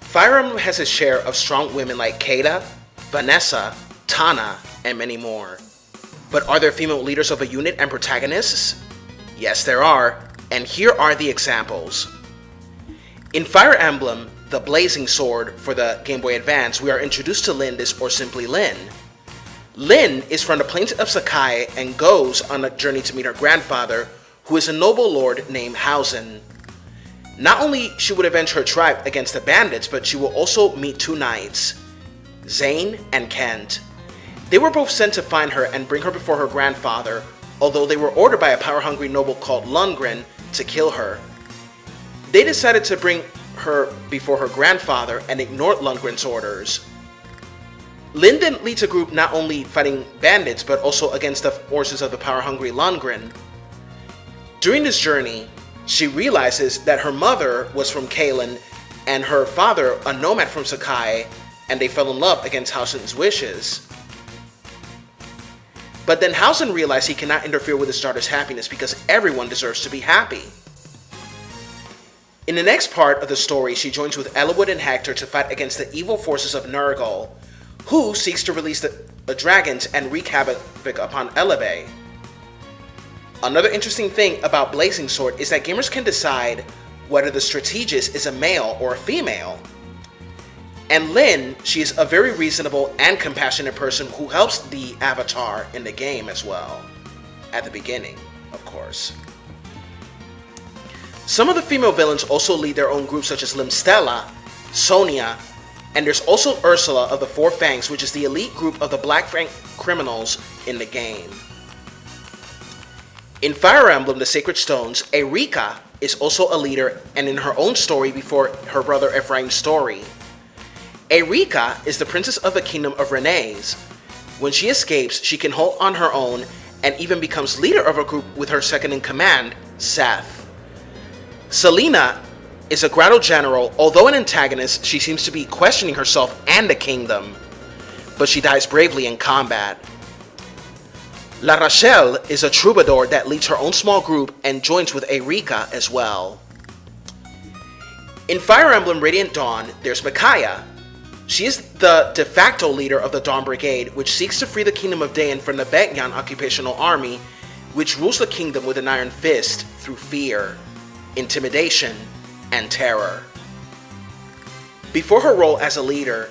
Fire Emblem has its share of strong women like Keita, Vanessa, Tana, and many more. But are there female leaders of a unit and protagonists? Yes, there are, and here are the examples. In Fire Emblem, the Blazing Sword for the Game Boy Advance, we are introduced to Lindis, or simply Lyn. Lyn is from the plains of Sakai and goes on a journey to meet her grandfather, who is a noble lord named Hausen. Not only she would avenge her tribe against the bandits, but she will also meet two knights, Zane and Kent. They were both sent to find her and bring her before her grandfather, although they were ordered by a power-hungry noble called Lundgren to kill her. They decided to bring her before her grandfather and ignored Lundgren's orders. Lyn then leads a group not only fighting bandits, but also against the forces of the power-hungry Lundgren. During this journey, she realizes that her mother was from Kalen and her father a nomad from Sakai, and they fell in love against Hausen's wishes. But then Hausen realized he cannot interfere with his daughter's happiness because everyone deserves to be happy. In the next part of the story, she joins with Eliwood and Hector to fight against the evil forces of Nurgle, who seeks to release the dragons and wreak havoc upon Elebe. Another interesting thing about Blazing Sword is that gamers can decide whether the strategist is a male or a female. And Lyn, she is a very reasonable and compassionate person who helps the avatar in the game as well. At the beginning, of course. Some of the female villains also lead their own groups, such as Limstella, Sonia, and there's also Ursula of the Four Fangs, which is the elite group of the Black Fang criminals in the game. In Fire Emblem, the Sacred Stones, Erika is also a leader and in her own story before her brother Ephraim's story. Erika is the princess of the kingdom of Renes. When she escapes, she can hold on her own and even becomes leader of a group with her second-in-command, Seth. Selena is a Grotto general. Although an antagonist, she seems to be questioning herself and the kingdom, but she dies bravely in combat. La Rachelle is a troubadour that leads her own small group and joins with Erika as well. In Fire Emblem Radiant Dawn, there's Micaiah. She is the de facto leader of the Dawn Brigade, which seeks to free the kingdom of Dayan from the Begnan occupational army, which rules the kingdom with an iron fist through fear, intimidation, and terror. Before her role as a leader,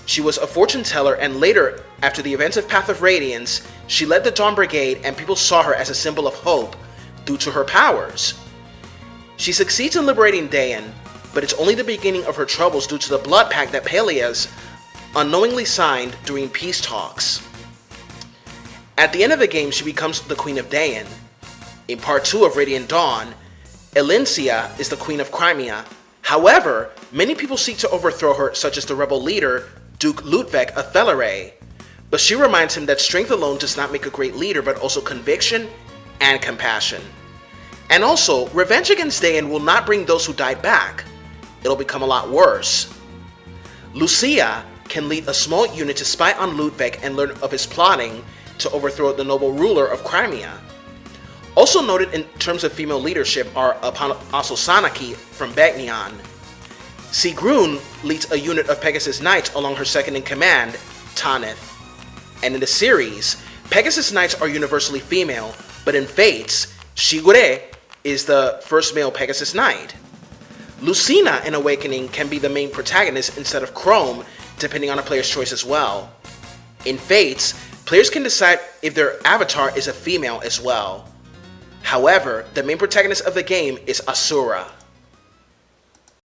she was a fortune teller, and later, after the events of Path of Radiance, she led the Dawn Brigade and people saw her as a symbol of hope due to her powers. She succeeds in liberating Dayan, but it's only the beginning of her troubles due to the blood pact that Peleus unknowingly signed during peace talks. At the end of the game, she becomes the Queen of Dayan. In Part 2 of Radiant Dawn, Elincia is the Queen of Crimea. However, many people seek to overthrow her, such as the rebel leader, Duke Ludwig of Thelere. But she reminds him that strength alone does not make a great leader, but also conviction and compassion. And also, revenge against Dayan will not bring those who died back. It'll become a lot worse. Lucia can lead a small unit to spy on Ludwig and learn of his plotting to overthrow the noble ruler of Crimea. Also noted in terms of female leadership are Apostle Sanaki from Begnion. Sigrun leads a unit of Pegasus Knights along her second-in-command, Tanith. And in the series, Pegasus Knights are universally female, but in Fates, Shigure is the first male Pegasus Knight. Lucina in Awakening can be the main protagonist instead of Chrome, depending on a player's choice as well. In Fates, players can decide if their avatar is a female as well. However, the main protagonist of the game is Asura.